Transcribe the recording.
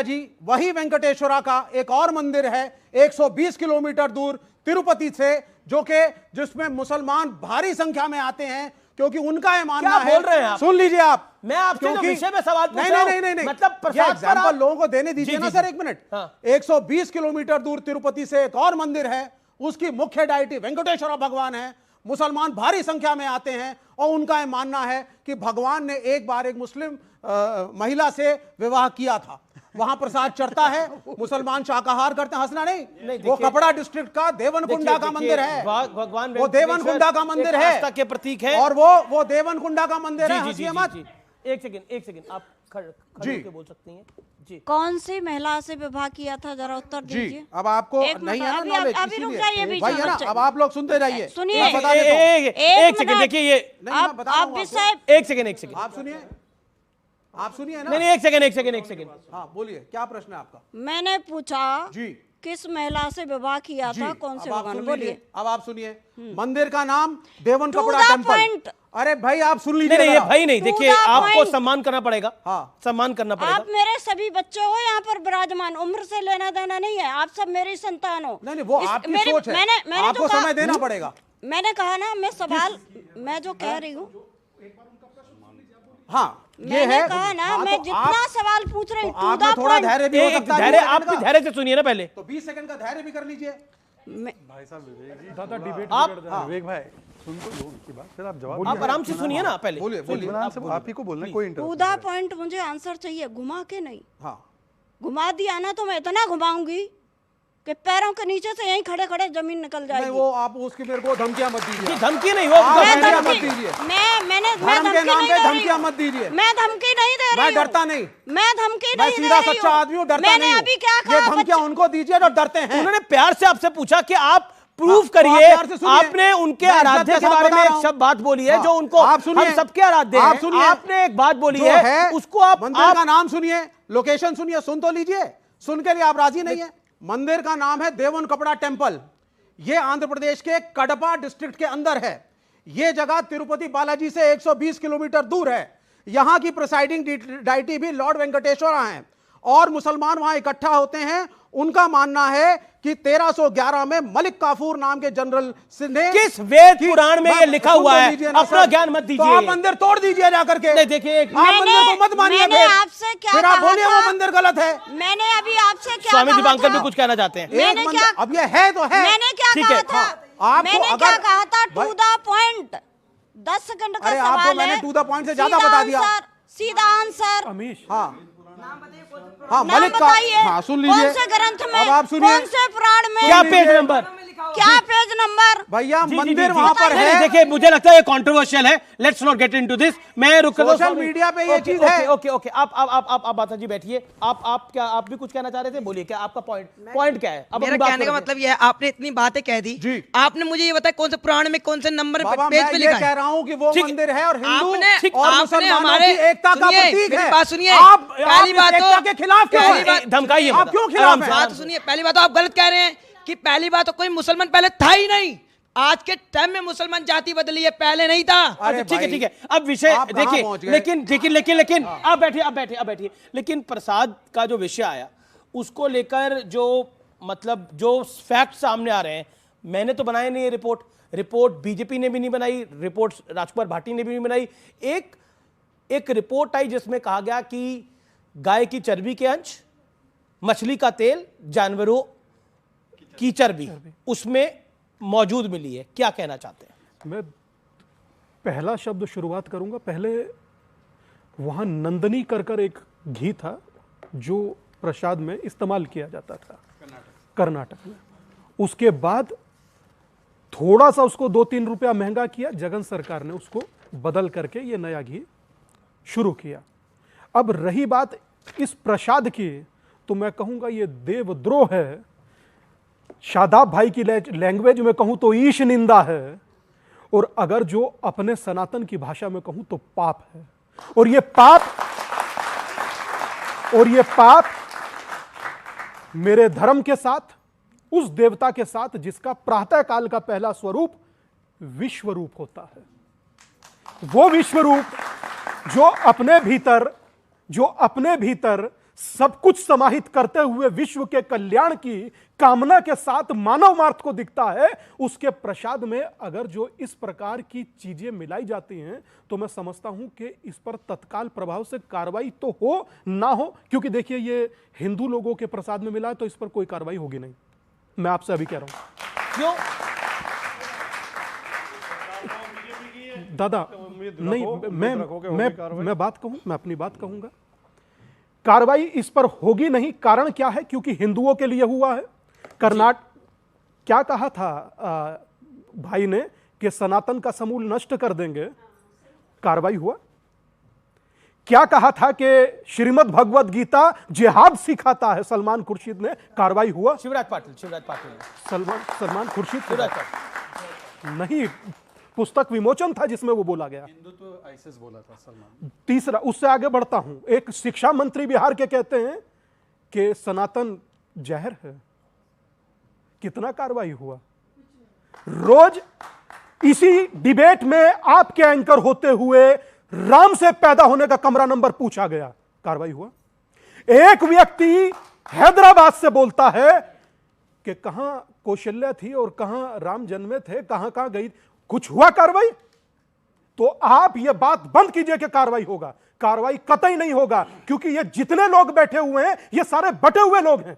जी वही वेंकटेश्वरा का एक और मंदिर है 120 किलोमीटर दूर तिरुपति से, जिसमें मुसलमान भारी संख्या में आते हैं, क्योंकि उनका ये मानना है। बोल रहे हैं आप? सुन लीजिए आप, मैं आपसे जो विषय में सवाल पूछ नहीं रहा हूं, नहीं नहीं नहीं, मतलब प्रसाद एग्जांपल लोगों को देने दीजिए ना सर, एक मिनट। हाँ। 120 किलोमीटर दूर तिरुपति से एक और मंदिर है, उसकी मुख्य डायटी वेंकटेश्वरा भगवान है। मुसलमान भारी संख्या में आते हैं और उनका यह मानना है कि भगवान ने एक बार एक मुस्लिम महिला से विवाह किया था। वहां प्रसाद चढ़ता है, मुसलमान शाकाहार करते हैं। हंसना नहीं, वो कपड़ा डिस्ट्रिक्ट का देवनकुंडा का मंदिर है। भगवान वो देवनकुंडा का मंदिर है, आस्था के प्रतीक है, और वो देवनकुंडा का मंदिर है। हंसिए मत। एक सेकंड आप खड़े होकर बोल सकती हैं जी। कौन सी महिला से विवाह किया था, जरा उत्तर दीजिए। अब आपको नहीं है ना नॉलेज, अभी रुक जाइए बीच में, है ना। अब आप लोग सुनते रहिए, सुनिए। एक सेकंड देखिए, ये आप विषय, एक सेकंड आप सुनिए ना। नहीं, एक सेकंड। हाँ बोलिए, क्या प्रश्न है आपका? मैंने पूछा जी किस महिला से विवाह किया था, कौन से भगवान, बोलिए। अब आप सुनिए, मंदिर का नाम देवन कपड़ा टेम्पल। अरे भाई आप सुन लीजिए। नहीं, भाई नहीं, देखिए आपको सम्मान करना पड़ेगा। हाँ, सम्मान करना पड़ेगा। आप मेरे सभी बच्चे हो यहाँ पर विराजमान, उम्र से लेना देना नहीं है, आप सब मेरी संतान हो। नहीं, वो आपकी सोच है, आपको समय देना पड़ेगा। मैंने कहा ना, मैं सवाल मैं जो कह रही हूँ, हाँ ये मैंने है। कहा ना, मैं जितना सवाल पूछ रही हूँ, आपने थोड़ा धैर्य भी हो सकता है। धैर्य, आप भी धैर्य से सुनिए ना पहले। तो 20 सेकंड का धैर्य भी कर लीजिए भाई साहब। विवेक जी दादा डिबेट विवेक भाई सुन तो लो उनकी बात, फिर आप जवाब आप आराम से सुनिए ना पहले। बोलिए। आप ही को बोलना है, कोई इंटरव्यू। टू द पॉइंट मुझे आंसर चाहिए, घुमा के नहीं। हाँ घुमा दिया ना तो मैं इतना घुमाऊंगी कि पैरों के नीचे से यहीं खड़े खड़े जमीन निकल जाएगी। नहीं, वो आप उसकी मेरे को धमकियां मत दीजिए। धमकी नहीं, वो धमकियां मत दीजिए। मैंने धर्म के नाम पे धमकियां मत दीजिए। मैं धमकी नहीं दे रही, मैं डरता नहीं, मैं धमकी मैं नहीं दे सीधा रही सच्चा आदमी हूँ, डरता नहीं। मैंने अभी क्या ये कहा, धमकियां उनको दीजिए जो डरते हैं। उन्होंने प्यार से आपसे पूछा कि आप प्रूफ तो करिए। आप प्यार से सुनिए। आपने उनके मैं इज्जत आराध्य के के साथ बारे बता में रहा एक हूं। शब्द बात बोली है, जो उनको आप सुनिए, हम सबके आराध्य आप हैं। सुनिए, आपने एक बात बोली जो है, उसको आप मंदिर का नाम सुनिए, लोकेशन सुनिए, सुन तो लीजिए। सुन के लिए आप राजी नहीं है। मंदिर का नाम है देवन कपड़ा टेम्पल। ये आंध्र प्रदेश के कडपा डिस्ट्रिक्ट के अंदर है। ये जगह तिरुपति बालाजी से 120 किलोमीटर दूर है। यहां की प्रिसाइडिंग डायटी भी लॉर्ड वेंकटेश्वरा हैं, और मुसलमान वहां इकट्ठा होते हैं। उनका मानना है कि 1311 में मलिक काफूर नाम के जनरल ने, किस वेद पुराण में ये लिखा हुआ है? अपना ज्ञान मत दीजिए। तो आप मंदिर तोड़ दीजिए जाकर के। नहीं, देखिए आप मंदिर को मत मानिए। मैंने आपसे क्या फिर आप कहा बोलिए था? वो मंदिर गलत है। मैंने अभी आपसे क्या स्वामी कहा दीपांकर था? भी कुछ कहना चाहते हैं। मैंने एक क्या, अब ये है तो है। मैंने क्या ठीक कहा है। था? आपको मैंने अगर- क्या कहा था? भाई- टू द पॉइंट, 10 सेकंड का अरे सवाल आपको है, मैंने टू द पॉइंट से ज्यादा सीधा बता दिया। आंसर, सीधा आंसर। अमीश हाँ हाँ, नाम मलिक का। बताइए, हाँ सुन लीजिए। कौन से ग्रंथ में, अब आप सुनिए। कौन से पुराण में, क्या पेज नंबर? क्या पेज नंबर? भैया जी, मंदिर जी, वहां पर नहीं, है। देखिए मुझे लगता है ये कंट्रोवर्शियल है। Let's not get into this. मैं रुक सोशल मीडिया पे ये चीज है। ओके आप बाता जी बैठिए। आप भी कुछ कहना चाह रहे थे, बोलिए। क्या आपका पॉइंट क्या है? अब मेरा कहने का मतलब ये है, आपने इतनी बातें कह दी जी। आपने मुझे ये बताया कौन से पुराण में कौन से नंबर बाबा पेज मैं पे ये लिखा कह है? रहा हूँ कि वो ठीक। मंदिर है और हिंदू आपने और आपने मुसलमानों हमारे की एकता का सुनिए, प्रतीक मेरी है। बात सुनिए। आप पहली इस बात तो एकता के खिलाफ क्यों पहली हैं? बात धमकाइए आप क्यों खिलाफ हैं? बात सुनिए। पहली बात तो आप गलत कह रहे हैं कि पहली बात तो कोई मुसलमान पहले था ही नहीं। आज के टाइम में मुसलमान जाति बदली है, पहले नहीं था। अरे ठीक है। अब विषय आप कहाँ देखिए, पहुंच गए? लेकिन आप बैठिए। लेकिन प्रसाद का जो विषय आया, उसको लेकर जो मतलब जो फैक्ट सामने आ रहे हैं, मैंने तो बनाया नहीं है रिपोर्ट बीजेपी ने भी नहीं बनाई, रिपोर्ट राजकुमार भाटी ने भी नहीं बनाई। एक रिपोर्ट आई जिसमें कहा गया कि गाय की चर्बी के अंश, मछली का तेल, जानवरों की चर्बी उसमें मौजूद मिली है। क्या कहना चाहते हैं? मैं पहला शब्द शुरुआत करूंगा। पहले वहां नंदनी कर एक घी था जो प्रसाद में इस्तेमाल किया जाता था कर्नाटक में। उसके बाद थोड़ा सा उसको 2-3 रुपया महंगा किया, जगन सरकार ने उसको बदल करके ये नया घी शुरू किया। अब रही बात इस प्रसाद की, तो मैं कहूंगा ये देवद्रोह है। शादाब भाई की लैंग्वेज में कहूं तो ईश निंदा है, और अगर जो अपने सनातन की भाषा में कहूं तो पाप है। और ये पाप मेरे धर्म के साथ, उस देवता के साथ जिसका प्रातः काल का पहला स्वरूप विश्वरूप होता है। वो विश्वरूप जो अपने भीतर सब कुछ समाहित करते हुए विश्व के कल्याण की कामना के साथ मानव मार्ग को दिखता है, उसके प्रसाद में अगर जो इस प्रकार की चीजें मिलाई जाती हैं तो मैं समझता हूं कि इस पर तत्काल प्रभाव से कार्रवाई तो हो ना हो, क्योंकि देखिए ये हिंदू लोगों के प्रसाद में मिला है तो इस पर कोई कार्रवाई होगी नहीं। मैं आपसे अभी कह रहा हूं। क्यों? दादा नहीं, मैं बात कहूं, मैं अपनी बात कहूंगा। कार्रवाई इस पर होगी नहीं, कारण क्या है? क्योंकि हिंदुओं के लिए हुआ है। कर्नाटक क्या कहा था भाई ने कि सनातन का समूल नष्ट कर देंगे, कार्रवाई हुआ। क्या कहा था कि श्रीमद् भगवद गीता जिहाद सिखाता है सलमान खुर्शीद ने, कार्रवाई हुआ। शिवराज पाटिल सलमान खुर्शीद शिवराज पाटिल नहीं, पुस्तक विमोचन था जिसमें वो बोला गया। हिंदुत्व आईएसएस बोला था सलमान। तीसरा, उससे आगे बढ़ता हूं, एक शिक्षा मंत्री बिहार के कहते हैं कि सनातन जहर है। कितना कार्रवाई हुआ? रोज इसी डिबेट में आपके एंकर होते हुए राम से पैदा होने का कमरा नंबर पूछा गया, कार्रवाई हुआ। एक व्यक्ति हैदराबाद से बोलता है कि कहां कौशल्या थी और कहां राम जन्मे थे, कहां कहां गई, कुछ हुआ कार्रवाई? तो आप यह बात बंद कीजिए कि कार्रवाई होगा। कार्रवाई कतई नहीं होगा, क्योंकि ये जितने लोग बैठे हुए हैं ये सारे बटे हुए लोग हैं।